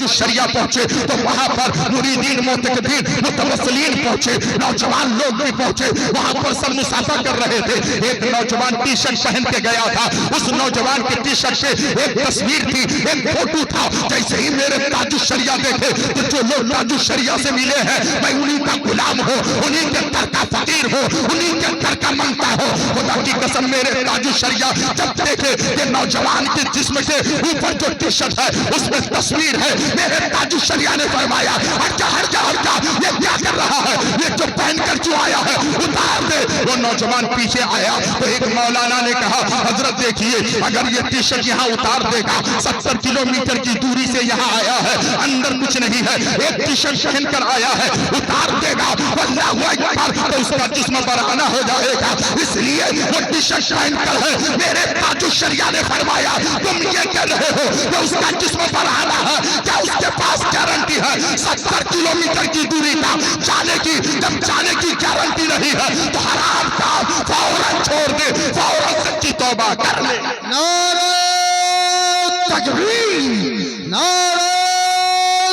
ताजुश शरिया पहुंचे तो वहां पर मुरीदीन मोतकदीन मुतवस्सिलीन पहुंचे, नौजवान लोग भी पहुंचे। वहां पर सब मुसाफा कर रहे थे। एक नौजवान टी शर्ट पहन के गया था। उस नौजवान के टी शर्ट से एक तस्वीर थी, एक फोटो था। जैसे ही मेरे ताजुश शरिया देखे तो जो लोग ताजुश शरिया से मिले हैं, मैं उन्हीं का गुलाम हो, उन्हीं के दर का फकीर हो, उन्हीं के दर का मंगता हो। खुदा की कसम मेरे ताजुश शरिया जब देखे कि नौजवान के जिस्म के ऊपर जो टी शर्ट है उसमें तस्वीर है, मेरे ताजुश शरिया ने फरमाया हट जा हट जा हट जा, ये क्या कर रहा है, ये जो पहनकर जो आया है उतार दे। वो नौजवान पीछे आया तो एक मौलाना ने कहा हजरत देखिए, अगर ये टी शर्ट यहाँ उतार देगा, 70 किलोमीटर की दूरी से यहाँ आया है, अंदर कुछ नहीं है, एक टी शर्ट पहनकर आया है, उतार देगा अल्लाहू अकबर तो उसका जिस्म बराना हो जाएगा। इसलिए वो टी शर्ट पहनकर है। मेरे ताजुश शरिया ने फरमाया तुम ये कह रहे हो कि उसका जिस्म बराना है, क्या उसके पास गारंटी है 70 किलोमीटर की दूरी का जाने की? जब जाने की गारंटी नहीं है तो हराम काम फौरन छोड़ दे, फौरन सच्ची तौबा कर ले। नारे तकबीर, नारे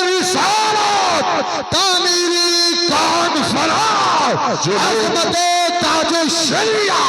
रिसालत, तामीरी कॉन्फ्रेंस, अज़मत ताजुश शरिया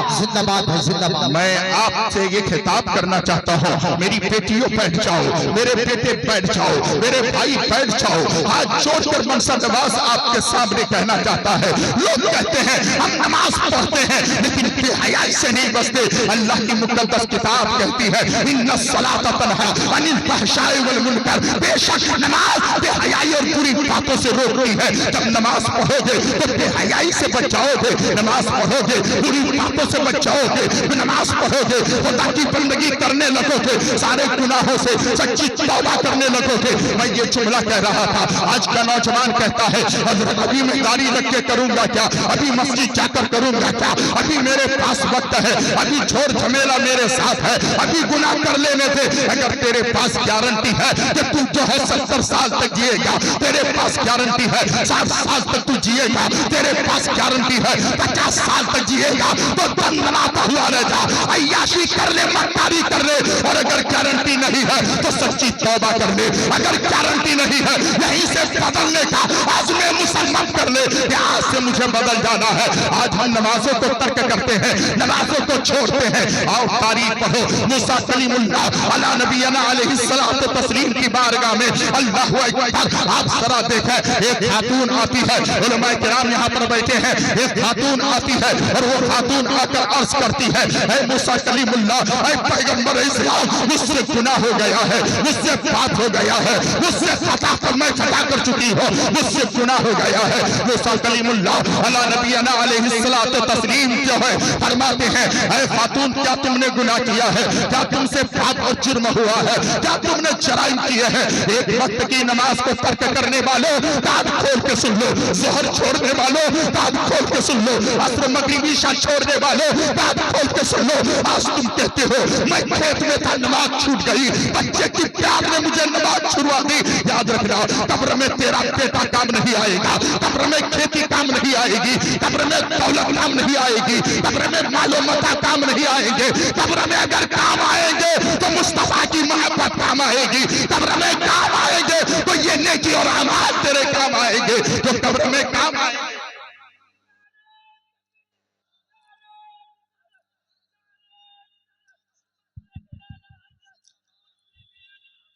जिंदाबाद है, जिंदाबाद। मैं आपसे ये खिताब करना चाहता हूँ, मेरी बेटियों बैठ जाओ, मेरे बेटे बैठ जाओ, मेरे भाई बैठ जाओ। हाथ जोड़कर मनसा नवाज आपके सामने कहना चाहता है। लोग कहते हैं हम नमाज पढ़ते हैं लेकिन बेहयाई से नहीं बचते। अल्लाह की मुक़द्दस किताब कहती है इन्ना सलाता तन्हा अनिल फहशाई वल मुनकर, बेशक नमाज बेहयाई और बुरी बातों से रोकती है। जब नमाज पढ़ोगे तो बेहयाई से बच जाओगे, नमाज पढ़ोगे बुरी बातों से बच जाओगे, नमाज पढ़ोगे खुदा की बंदगी करने लगोगे, सारे गुनाहों से सच्ची तौबा करने लगोगे। मैं ये जुमला कह रहा था, आज का नौजवान कहता है हजरत अभी मैं गाड़ी रख के करूंगा क्या, अभी मस्जिद जाकर करूंगा क्या, अभी मेरे पास वक्त है, अभी झोर झमेला मेरे साथ है, अभी गुनाह कर लेने थे। अगर तेरे पास गारंटी है कि तू जो है 70 साल तक जिएगा, तेरे पास गारंटी है 60 साल तक तू जिएगा, तेरे पास गारंटी है 50 साल तक जिएगा, तो दंदनाता हुआ रह जा, अय्याशी कर ले, मक्कारी कर ले। और अगर गारंटी नहीं है तो सच्ची तौबा कर ले। अगर गारंटी नहीं है यहीं से बदलने का आज़्म मुसम्मम कर ले, आज से मुझे बदल जाना है। आज हम नमाजों को तर्क करते हैं, नमाजों को छोड़ते हैं। आओ तारीफ पढ़ो मूसा कलीमुल्लाह अला नबीना अलैहिस्सलातु तस्लीम की बारगाह में। अल्लाहू अकबर। आप जरा देखें, एक खातून आती है, उलमाए किराम यहाँ पर बैठे हैं, एक खातून आती है और वो खातून आकर अर्ज करती है ऐ मूसा कलीमुल्लाह, ऐ पैगंबर इस्लाम, मुझसे गुनाह हो गया है, मुझसे बात हो गया है, मुझसे खता कर मैं खता कर चुकी हूँ, मुझसे गुनाह हो गया है। मूसा कलीमुल्लाह अला नबीना अलैहिस्सलातु तस्लीम जो है फरमाते हैं ऐ खातून, क्या तुमने गुनाह किया है, क्या तुमसे पाप और जुर्म हुआ है, क्या तुमने जराइम किए हैं? एक वक्त की नमाज को तर्क करने वालों कान खोल के सुन लो, ज़ोहर छोड़ने वालों कान खोल के सुन लो, असर मगरिबी इशा छोड़ने वालों कान खोल के सुन लो। आज तुम कहते हो मैं खेत में था नमाज छूट गई, बच्चे की प्यार ने मुझे नमाज छुड़वा दी। याद रखना, कब्र में तेरा बेटा काम नहीं आएगा, कब्र में खेती काम नहीं आएगी, कब्र में दौलत काम नहीं आएगी, कब्र में मालो मता काम नहीं आएंगे। कब्र में अगर काम आएंगे तो मुस्तफा की मोहब्बत काम आएगी, कब्र में काम आएंगे तो ये नेकी और अमाल तेरे काम आएंगे जो कब्र में काम आएंगे।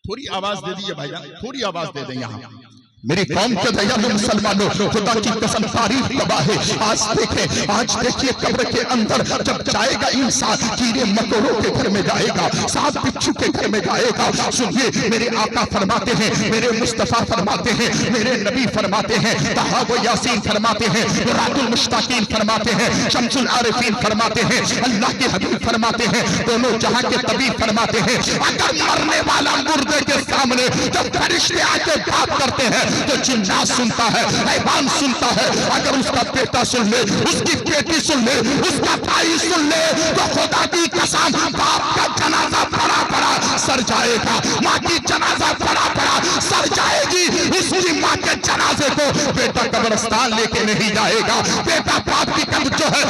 थोड़ी आवाज दे दीजिए भाईजान, थोड़ी आवाज दे दें यहाँ। मेरी कौम के दयालु मुसलमानों, खुदा की कसम तारीफ तबाह है। आज देखिए कब्र के अंदर जब जाएगा इंसान, कीड़े मकोड़ों के घर में जाएगा, सांप बिच्छू के घर में जाएगा। सुनिए, मेरे आका फरमाते हैं, मेरे मुस्तफा फरमाते हैं, मेरे नबी फरमाते हैं, तहाब यासीन फरमाते हैं, रातुल मुश्ताकीन फरमाते हैं, शम्सुल आरिफीन फरमाते हैं, अल्लाह के हबीब फरमाते हैं, दोनों जहां के तबीब फरमाते हैं, अगर मरने वाला मुर्दे के सामने जब फरिश्ते आके बात करते हैं तो जिन्नात सुनता है, हैवान सुनता है। अगर उसका बेटा सुन ले, उसकी बेटी सुन ले, उसका भाई सुन ले, तो खुदा की कसम बाप का जनाजा पड़ा पड़ा सर जाएगा, माँ की जनाजा पड़ा पड़ा सर जाएगी, उसकी माँ के जनाजे जनाजे को बेटा कब्रिस्तान लेके नहीं जाएगा। बेटा बाप की कब्र जो है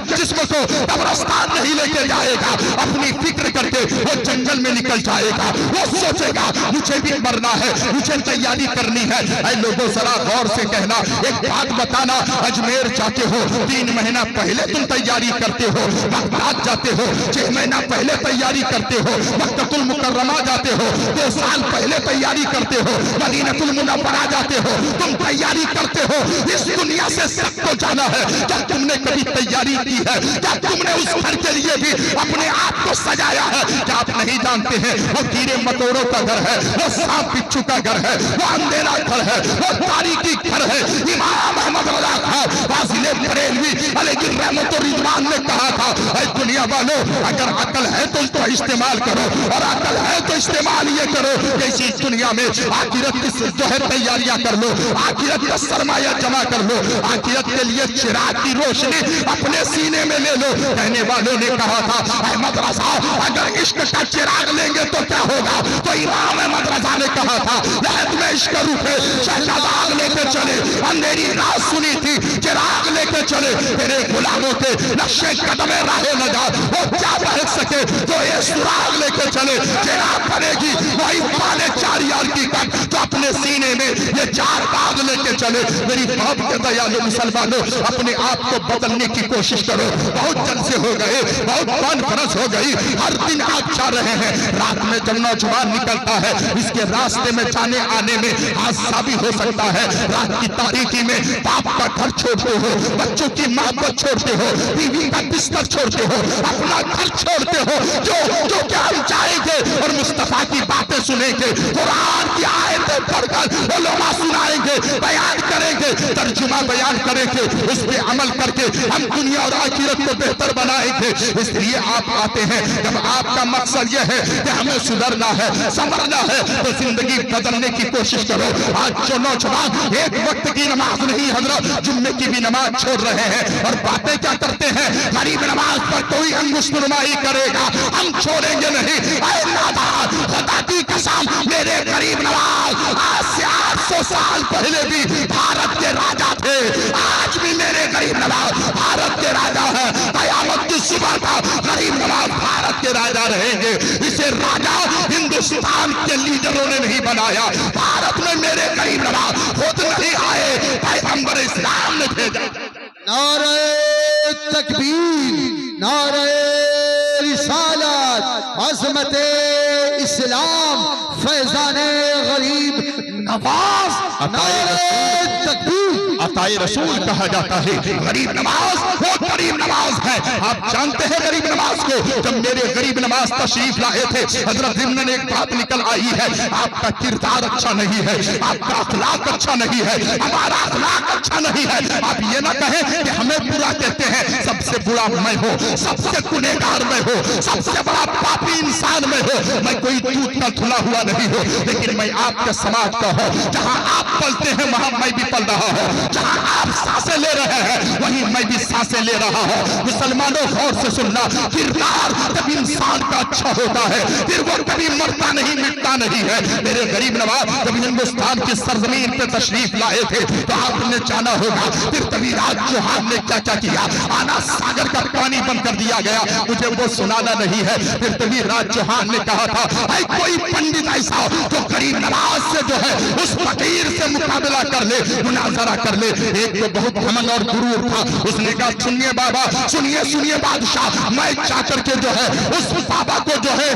जिस्म को कब्रिस्तान नहीं लेके जाएगा, अपनी फिक्र करके वो जंगल में निकल जाएगा। वो सोचेगा मुझे भी मरना है, मुझे तैयारी करनी है। ऐ लोगों जरा गौर से कहना, एक बात बताना, अजमेर जाते हो 3 महीना पहले तुम तैयारी करते हो, बगदाद जाते हो 6 महीना पहले तैयारी करते हो, मक्कतुल मुकर्रमा जाते हो 2 साल पहले तैयारी करते हो, मदीनतुल मुनव्वरा जाते हो, तुम तैयारी करते हो। इस दुनिया से सबको जाना है। क्या तुमने कभी तैयारी की है? क्या तुमने उस घर के लिए भी अपने आप को सजाया है? क्या आप नहीं जानते हैं वो कीड़े मकोड़ों का घर है, वो सांप बिच्छू का घर है, वो अंधेरा घर है, वो तारीकी घर है। इमाम अहमद रजा खान वासिले बरेलवी अलैहि रहमतुर रिजवान ने कहा था, ऐ दुनिया वालों, अगर अकल है तो उसको इस्तेमाल करो, और अकल है तो इस्तेमाल ये करो कि इसी दुनिया में आखिरत की जो है तैयारियां कर लो, आखिरत का सरमाया जमा कर लो, आखिरत के लिए चिराग की रोशनी अपने सीने में ले लो। कहने वालों ने कहा था, अहमद रजा अगर इश्क का चिराग लेंगे तो क्या होगा? तो इमाम अहमद रजा ने कहा था, लहद में इश्क रूठे शहजाद लेके चले, अंधेरी रात सुनी थी, चिराग लेके चले, तेरे गुलामों के नक्शे कदमे राहे लगा, वो क्या बहक सके तो ये सुराग लेके चले, चिराग बनेगी वही पाले 4 यार की कट, तो अपने सीने में ये 4 बाग लेके चले। मेरी बाप के दयालु मुसलमानों, अपने आप को बदलने की कोशिश करो। बहुत जलसे हो गए, बहुत कॉन्फ्रेंस हो गई, हर दिन आप जा रहे हैं। रात में जब नौजवान निकलता है, इसके रास्ते में जाने आने में हादसा भी हो सकता है। रात की तारीकी में बाप का घर छोड़ते हो, बच्चों की मोहब्बत छोड़ते हो, बीवी का बिस्तर छोड़ते हो, अपना घर छोड़ते हो, जो क्या हम चाहेंगे और मुस्तफा की बातें सुनेंगे, कुरान की आयतें पढ़कर उलमा सुनाएंगे, बयान करेंगे, तर्जुमा बयान करेंगे, उस पे अमल करके हम दुनिया और आखिरत को बेहतर बनाएंगे। इसलिए आप आते हैं, जब आपका मकसद यह है कि हमें सुधरना है, संवरना है, तो जिंदगी बदलने की कोशिश करो। आज जो नौजवान एक वक्त की नमाज नहीं हजरत, जुम्मे की भी नमाज छोड़ रहे हैं और बातें क्या करते हैं, गरीब नमाज पर कोई अंगुष्ठनुमाई करेगा, हम छोड़ेंगे नहीं। ऐ नादान, खुदा की कसम, मेरे गरीब नवाज आज से 800 साल पहले भी भारत के राजा थे, आज भी मेरे गरीब नवाज भारत के राजा है। कयामत की सुबह का गरीब नवाज भारत के राजा रहेंगे। इसे राजा हिंदुस्तान के लीडरों ने नहीं बनाया, भारत में मेरे गरीब नवाज खुद नहीं आए, पैगंबर इस्लाम ने भेजा। नारे तकबीर, नारे रिसालत, अज़मते इस्लाम, फैज़ाने गरीब नवाज, नारे तकबीर। अताए रसूल कहा जाता है। गरीब नवाज वो गरीब नवाज है। आप जानते हैं गरीब नवाज को, जब मेरे गरीब नवाज तशरीफ लाए थे, हजरत जिम्न ने एक बात निकल आई है, आपका किरदार अच्छा नहीं है, आपका अखलाक अच्छा नहीं है, हमारा अखलाक अच्छा नहीं है। आप ये ना कहें कि हमें बुरा कहते हैं, सबसे बुरा मैं हूँ, सबसे गुनहगार मैं हूँ, सबसे बड़ा पापी इंसान मैं हूँ। मैं कोई दूध का धुला हुआ नहीं हूँ, लेकिन मैं आपके समाज का हूँ। जहाँ आप पलते हैं वहां मैं भी पल रहा हूँ, जहाँ आप सांसें ले रहे हैं वहीं मैं भी सांसें ले रहा हूँ। मुसलमानों गौर से सुनना, किरदार जब इंसान का अच्छा होता है फिर वो कभी मरता नहीं, मिटता नहीं है। मेरे गरीब नवाज जब हिंदुस्तान की सरजमीन पे तशरीफ लाए थे तो आपने जाना होगा फिर तबीराज चौहान ने क्या क्या किया। आना सागर का पानी बंद कर दिया गया, मुझे वो सुनाना नहीं है। फिर तबीराज चौहान ने कहा था, कोई पंडित ऐसा जो गरीब नवाज से जो है उस फकीर से मुकाबला कर ले, मुनाजरा कर ले। एक तो बहुत घमंड और गुरूर था, उसने कहा सुनिए बाबा, सुनिए सुनिए बादशाह, मैं जाकर के जो है उस बाबा को जो है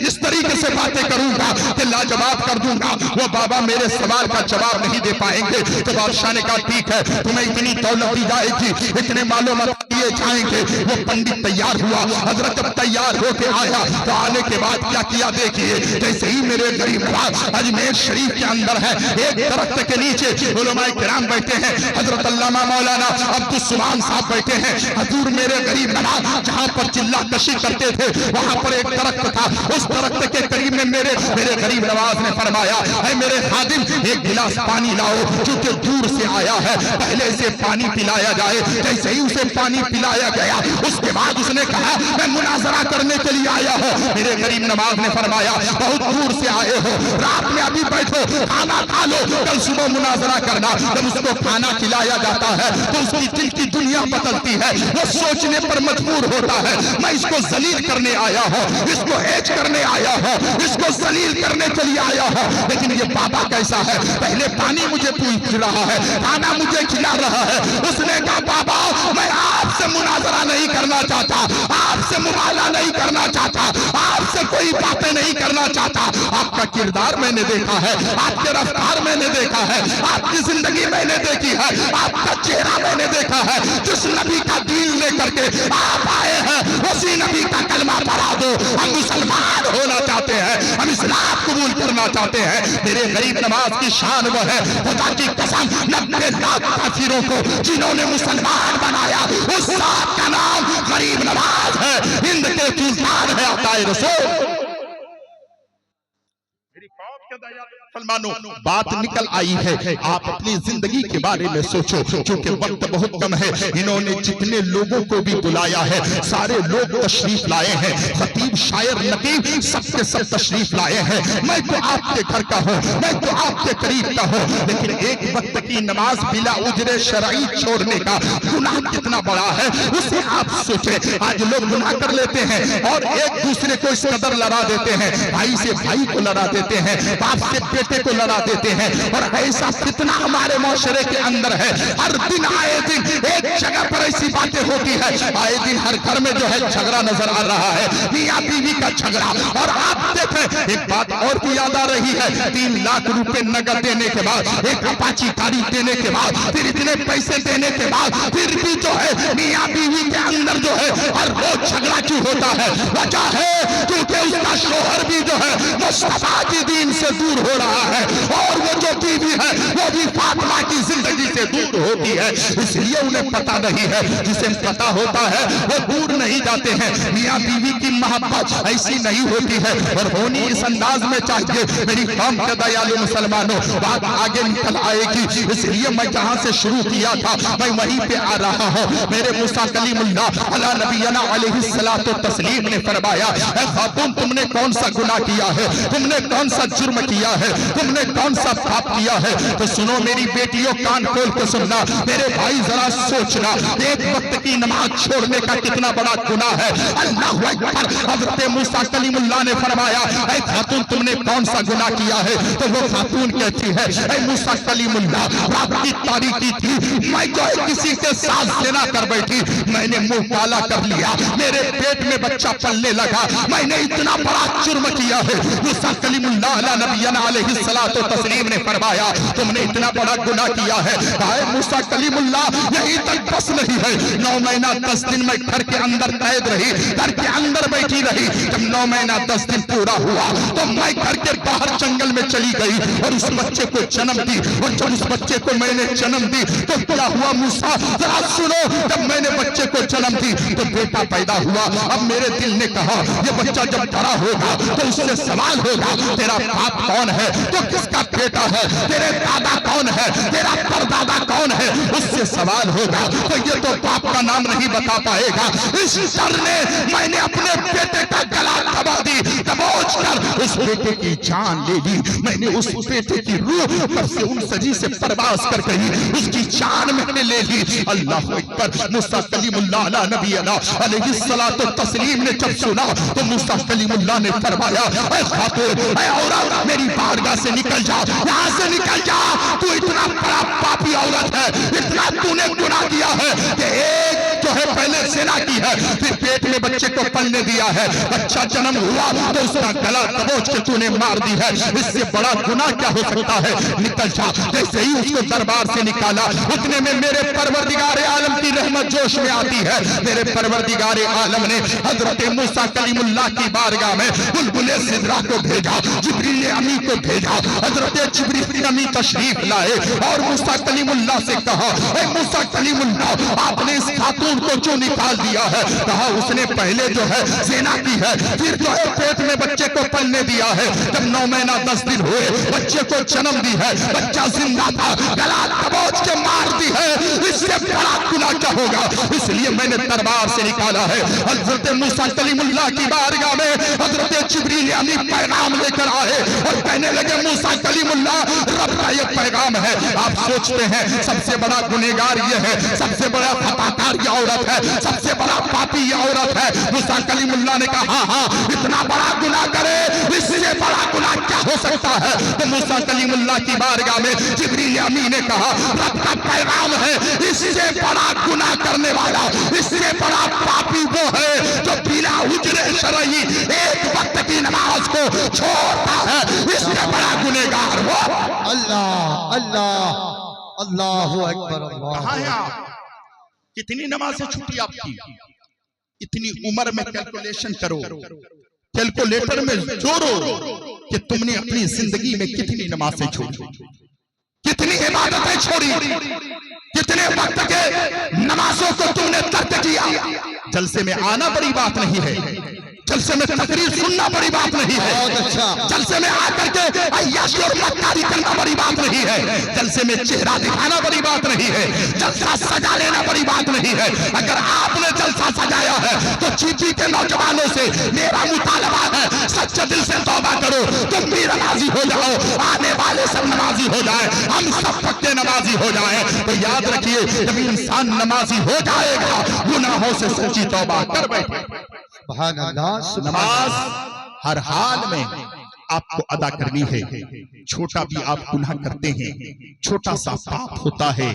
इस तरीके से बातें करूंगा कि लाजवाब कर दूंगा। वो बाबा मेरे सवाल का जवाब नहीं दे पाएंगे। तो बादशाह ने कहा ठीक है, तुम्हें इतनी दौलत दी जाएगी, इतने मालूमात दिए जाएंगे। वो पंडित तैयार हुआ, हजरत जब तैयार होके आया तो आने के बाद क्या किया देखिए। जैसे ही मेरे गरीब नवाज अजमेर शरीफ के अंदर है, एक दरख्त के नीचे उलमाए किराम बैठे हैं, हजरत अल्लामा मौलाना अब्दुल सुभान साहब बैठे हैं। हजूर मेरे गरीब नवाज जहां पर चिल्ला कशी करते थे वहां पर एक दरख्त था, उस दरख्त के करीब में मेरे गरीब नवाज ने फरमाया, है मेरे खादिम एक गिलास पानी लाओ, क्योंकि दूर से आया है, पहले इसे पानी पिलाया जाए। जैसे ही उसे पानी पिलाया गया उसके बाद उसने कहा मैं मुनाजरा करने के लिए आया हूं। मेरे गरीब नवाज ने फरमाया बहुत दूर से आए हो, रात में अभी बैठो, खाना खा लो, कल सुबह मुनाजरा करना। जब उसको खाना खिलाया जाता है तो उसकी दिल की दुनिया बदलती है, वो सोचने पर मजबूर होता है मैं इसको जलील करने आया हूँ, इसको हेज करने आया हूँ, इसको जलील करने के लिए आया हूँ। लेकिन ये बाबा कैसा है, पहले पानी मुझे पूछ रहा है, खाना मुझे खिला रहा है। उसने कहा बाबा मैं आपसे मुनाजरा नहीं करना चाहता, आपसे मुबाला नहीं करना चाहता, आपसे कोई बातें नहीं करना चाहता। आपका किरदार मैंने देखा है, आपके रफ्तार मैंने देखा है, आपकी जिंदगी मैंने देखी है, आपका चेहरा मैंने देखा है। जिस नबी का दीन लेकर के आप आए हैं उसी नबी का कलमा पढ़ा दो। हम मुसलमान होना चाहते हैं, हम इस्लाम कबूल करना चाहते हैं। मेरे गरीब नवाज की शान वो है, खुदा की कसम 90 लाख काफिरों को जिन्होंने मुसलमान बनाया उस साहब का नाम गरीब नवाज है, हिंद के सुल्तान है अताए रसूल। मुसलमानों बात निकल आई है, आप अपनी जिंदगी के बारे में सोचो, क्योंकि वक्त बहुत कम है। इन्होंने जितने लोगों को भी बुलाया है सारे लोग तशरीफ लाए हैं, खतीब शायर नकीब सबके सब तशरीफ लाए हैं। मैं तो आपके घर का हूँ, मैं तो आपके करीब का हूँ, लेकिन एक वक्त की नमाज बिला उजरे शरई छोड़ने का गुनाह कितना बड़ा है उसे आप सोचे। आज लोग गुनाह कर लेते हैं और एक दूसरे को इस कदर लड़ा देते हैं, भाई से भाई को लड़ा देते हैं, बाप से बेटे को लड़ा देते हैं, और ऐसा कितना हमारे माशरे के अंदर है। हर दिन आए दिन एक जगह पर ऐसी बातें होती है, आए दिन हर घर में जो है झगड़ा नजर आ रहा है, मियां बीवी का झगड़ा। और आप देखें एक बात और भी याद आ रही है, 3 लाख रुपए नगद देने के बाद, एक अपाची गाड़ी देने के बाद, फिर इतने पैसे देने के बाद फिर भी जो है मियां बीवी के अंदर जो है हर रोज झगड़ा क्यों होता है? वजह है क्योंकि उसका शोहर भी जो है मुस्तफा की दीन से दूर हो रहा है, और वो जो बीवी है वो भी फातिमा की जिंदगी से दूर होती है। इसलिए उन्हें पता नहीं है, जिसे पता होता है वो दूर नहीं जाते हैं। मियां बीवी की मोहब्बत ऐसी नहीं होती है, और होनी इस अंदाज में चाहिए। मेरी कौम के दयालु मुसलमानों, बात आगे निकल आएगी, इसलिए मैं जहां से शुरू किया था मैं वहीं पे आ रहा हूं। मेरे मूसा कलीमुल्लाह अला नबीना अलैहिस्सलातु तस्लीम ने फरमाया, ऐ खातून तुमने कौन सा गुनाह किया है, तुमने कौन सा जुर्म किया है, तुमने कौन सा पाप किया है? तो सुनो मेरी बेटियों, कान खोल के सुनना, मेरे भाई जरा सोचना, एक वक्त की नमाज छोड़ने का कितना बड़ा गुनाह है। अल्लाहु अकबर। हजरत मूसा कलीमुल्लाह ने फरमाया, ऐ खातून तुमने कौन सा गुनाह किया है? तो वो खातून कहती है, ऐ मूसा कलीमुल्लाह रात की तारीकी थी, मैं जो है किसी के साथ ज़िना कर बैठी, मैंने मुंह काला कर लिया, मेरे पेट में बच्चा पलने लगा, मैंने इतना बड़ा जुर्म किया है। मूसा कलीमुल्लाह अला नबीना अलैहिस्सलातु तस्लीम ने फरमाया, तुमने इतना बड़ा गुनाह किया है। आए मूसा कलीमुल्लाह यहीं तक बस नहीं है, 9 महीना 10 दिन में घर के अंदर कैद रही, घर के अंदर बैठी रही। जब 9 महीना 10 दिन पूरा हुआ तो मैं घर के बाहर जंगल में चली गई और उस बच्चे को जन्म दी। और जब उस बच्चे को मैंने जन्म दी तो क्या हुआ मूसा, जरा सुनो, जब मैंने बच्चे को जन्म दी तो बेटा पैदा हुआ। अब मेरे दिल ने कहा ये बच्चा जब बड़ा होगा तो उससे सवाल होगा, तेरा बाप कौन है, तो किसका बेटा है, तेरे दादा कौन है, तेरा परदादा कौन है, उससे सवाल होगा। तो ये तो बाप का नाम नहीं बता पाएगा। इस डर ने मैंने अपने बेटे का गला दबा दी, दबोच कर उस बेटे की जान ले ली। मैंने उस बेटे की रूह पर से उन सजी से परवास कर गई, उसकी जान मैंने ले ली। अल्लाह अकबर। मूसा कलीमुल्लाह अला नबीना अलैहिस्सलातु तस्लीम ने जब सुना तो मूसा कलीमुल्लाह ने फरमाया, ऐ खातून, ऐ औरत, मेरी बारगाह से निकल जा, यहाँ से निकल जा, तू इतना बड़ा पापी औरत है, इतना तूने गुनाह किया है कि एक जो है पहले ज़िना की है, फिर पेट में बच्चे को पलने दिया है, बच्चा जन्म हुआ तो उसका गला दबोच के तूने मार दी है, इससे बड़ा गुनाह क्या हो सकता है, निकल जा। जैसे ही उसको दरबार से निकाला उतने में मेरे परवरदिगार आलम की रहमत जोश में आती है। मेरे परवरदिगार आलम ने हजरत मूसा कलीमुल्लाह की बारगाह में बुलबुले सिदरा को भेजा, जिब्रील अमी को भेजा। हजरत जिब्रील अमी तशरीफ लाए और मूसा कलीमुल्लाह से कहा, ऐ मूसा कलीमुल्लाह, आपने इस खातून को जो निकाल दिया है, कहा उसने पहले जो है सेना की है, फिर जो है पेट में बच्चे को पलने दिया है, जब 9 महीना 10 दिन हुए बच्चे को जन्म दी है, बच्चा जिंदा था, गला दबोच के मार दी है, इससे बड़ा गुनाह क्या होगा। इसलिए मैंने दरबार से निकाला है। हजरत मूसा कलीमुल्लाह की बारगाह में हजरत जिब्रील अमीन पैगाम लेकर आए और कहने लगे मूसा कलीमुल्लाह रब का ये पैगाम है। आप सोचते हैं सबसे बड़ा गुनहगार ये है, सबसे बड़ा खताकार ये औरत है, सबसे बड़ा पापी ये औरत है। मूसा कलीमुल्लाह ने कहा हाँ इतना बड़ा गुनाह करे, इससे बड़ा गुनाह क्या हो सकता है। तो मूसा कलीमुल्लाह की बारगाह में जिब्रील अमीन ने कहा रब का पैगाम है, इससे बड़ा गुनाह करने वाला, इससे बड़ा पापी वो है जो बिना उजरे शरई एक वक्त की नमाज को छोड़ता है, इससे बड़ा गुनहगार वो। अल्लाह अल्लाह अल्लाहु अकबर अल्लाह। कहाँ हैं आप? कितनी नमाजें छूटी आपकी? इतनी उम्र में कैलकुलेशन करो, कैलकुलेटर में जोड़ो कि तुमने अपनी जिंदगी में कितनी नमाजें छोड़ी, कितनी इबादतें छोड़ी, कितने वक्त के नमाजों को तुमने तर्क किया। जलसे में आना बड़ी बात नहीं है, जलसे में तकरीर सुनना बड़ी बात नहीं है, जलसे में आकर के अय्याशी और मक्कारी करना बड़ी बात नहीं है, जलसे में चेहरा दिखाना बड़ी बात नहीं है, जलसा सजा लेना बड़ी बात नहीं है। अगर आपने जलसा सजाया है तो चीची के नौजवानों से मेरा मुतालबा है सच्चे दिल से तौबा करो, तुम भी नमाजी हो जाओ, आने वाले सब नमाजी हो जाए, हम सब पक्के नमाजी हो जाए। तो याद रखिए जब इंसान नमाजी हो जाएगा गुनाहों से सच्ची तौबा कर बैठे। नमाज हर हाल में आपको अदा करनी है। छोटा भी आप गुनाह करते हैं, छोटा सा पाप होता है,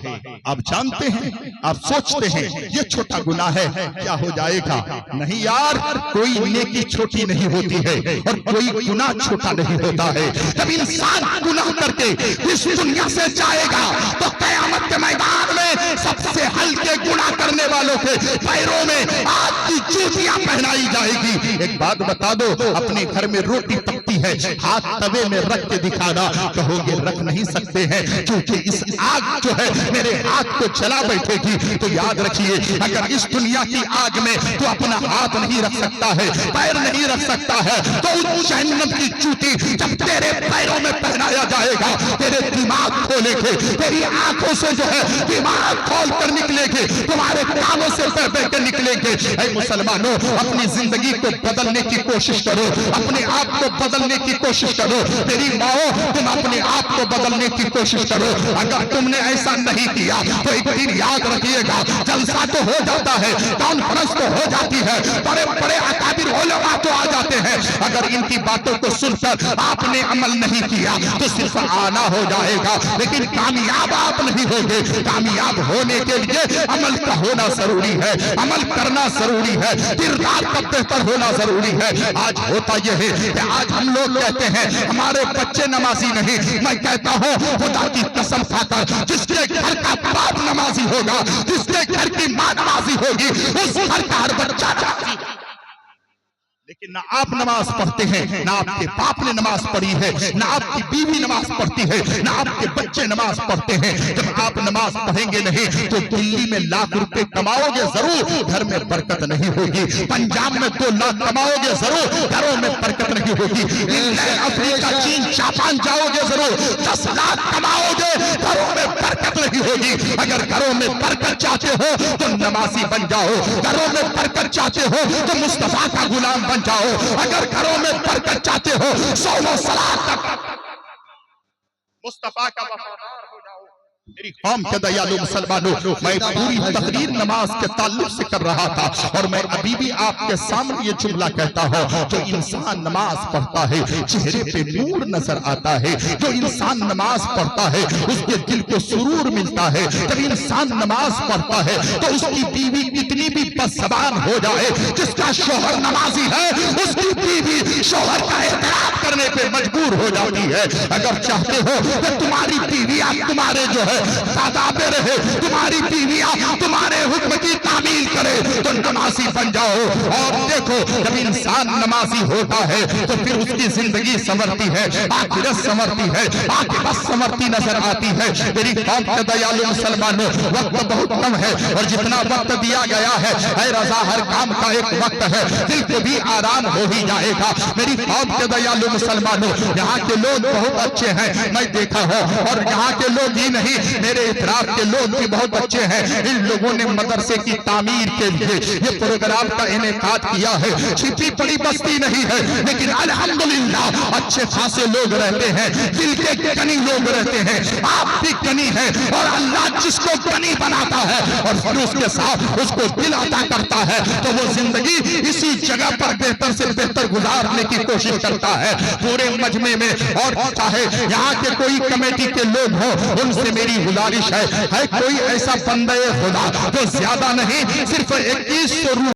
आप जानते हैं, आप सोचते हैं ये छोटा गुनाह है क्या हो जाएगा। नहीं यार, कोई नेकी छोटी नहीं होती है और कोई गुनाह छोटा नहीं होता है। जब इंसान गुनाह करके इस दुनिया से जाएगा तो क़यामत के मैदान में सबसे हल्के गुनाह करने वालों के पैरों में आग की जूतियां पहनाई जाएगी। एक बात बता दो, अपने घर में रोटी पकती है, हाथ तवे में रख के दिखाना, कहोगे रख नहीं सकते हैं क्योंकि इस आग जो है मेरे हाथ को जला बैठेगी। तो याद रखिए अगर इस दुनिया की आग में तो अपना हाथ नहीं रख सकता है, पैर नहीं रख सकता है, तो उस जहन्नम की जूती जब तेरे पैरों में पहनाया जाएगा, तेरे दिमाग खोलेंगे, तेरी आंखों से जो है दिमाग खोल कर निकलेंगे, तुम्हारे कानों से बह के निकलेंगे। ऐ मुसलमानों, अपनी जिंदगी को बदलने की कोशिश करो, अपने आप को बदलने की कोशिश करो। तेरी माओ, तुम अपने आप को बदलने की कोशिश करो। अगर तुमने ऐसा नहीं किया तो एक दिन याद रखिएगा, जलसा तो हो जाता है, कॉन्फ्रेंस तो हो जाती है, बड़े बड़े अकाबिर उलमा तो आ जाते हैं, अगर इनकी बातों को सुनकर आपने अमल नहीं किया तो सिर्फ आना हो जाएगा, लेकिन कामयाब आप नहीं होंगे। कामयाब होने के लिए अमल का होना जरूरी है, अमल करना जरूरी है, किरदार का बेहतर होना जरूरी है। आज होता यह है कि आज हम लोग कहते हैं हमारे बच्चे नमाजी नहीं। मैं कहता हूँ खुदा की कसम खाकर, जिसके घर का बाप नमाजी होगा, जिसके घर की माँ नमाजी होगी, उस घर का हर बच्चा नमाजी। लेकिन ना आप नमाज पढ़ते हैं, ना आपके बाप ने नमाज पढ़ी है, ना आपकी बीवी नमाज पढ़ती है, ना आपके बच्चे नमाज पढ़ते हैं। जब आप नमाज पढ़ेंगे नहीं तो दिल्ली में लाख रुपए कमाओगे जरूर, घर में बरकत नहीं होगी। पंजाब में 2 लाख कमाओगे जरूर, घरों में बरकत नहीं होगी। इंग्लैंड, अफ्रीका, चीन, जापान जाओगे जरूर, 10 लाख कमाओगे, घरों में बरकत नहीं होगी। अगर घरों में बरकत चाहते हो तो नमाजी बन जाओ, घरों में बरकत चाहते हो तो मुस्तफा का गुलाम बन जाओ, अगर घरों में बरकत चाहते हो 100 सलात तक मुस्तफा का वफादार हो जाओ। मेरी कौम के दयालु मुसलमानों, मैं पूरी तकरीर नमाज के ताल्लुक से कर रहा था और मैं अभी भी आपके सामने ये जुमला कहता हूँ, जो इंसान नमाज पढ़ता है चेहरे पे नूर नजर आता है, जो इंसान नमाज पढ़ता है उसके दिल को सुरूर मिलता है। जब इंसान नमाज पढ़ता है तो उसकी बीवी कितनी भी बदज़बान हो जाए, जिसका शोहर नमाजी है उसकी बीवी शोहर का एहतराम करने पे मजबूर हो जाती है। अगर चाहते हो कि तुम्हारी बीवी आप तुम्हारे जो है है तादाद रहे, तुम्हारी बीवियां तुम्हारे हुक्म की तामील करे तो नमाजी बन जाओ। और देखो जब इंसान नमाजी होता है तो फिर उसकी जिंदगी संवरती है, आखिरत संवरती है, आखिरत संवरती नजर आती है। मेरी कौम के दयालु मुसलमानों, वक्त बहुत कम है और जितना वक्त दिया गया है ऐ रजा हर काम का एक वक्त है, दिल को भी आराम हो ही जाएगा। मेरी कौम के दयालु मुसलमानों, यहाँ के लोग बहुत अच्छे हैं, मैं देखा हूँ, और यहाँ के लोग ही नहीं मेरे इतराफ के लोग भी बहुत अच्छे हैं। इन लोगों ने मदरसे की तामीर के लिए ये प्रोग्राम का इनेकाद किया है। छिपी पड़ी बस्ती नहीं है, लेकिन अल्हम्दुलिल्लाह अच्छे खासे लोग रहते हैं, दिल के कनी लोग रहते हैं। आप भी कनी है और अल्लाह जिसको कनी बनाता है और फिर उसके साथ उसको दिल अता करता है तो वो जिंदगी इसी जगह पर बेहतर से बेहतर गुजारने की कोशिश करता है पूरे मजमे में। और चाहे यहाँ के कोई कमेटी के लोग हो, उनसे मेरी गुजारिश है कोई ऐसा बंदे खुदा तो ज्यादा नहीं, सिर्फ 2100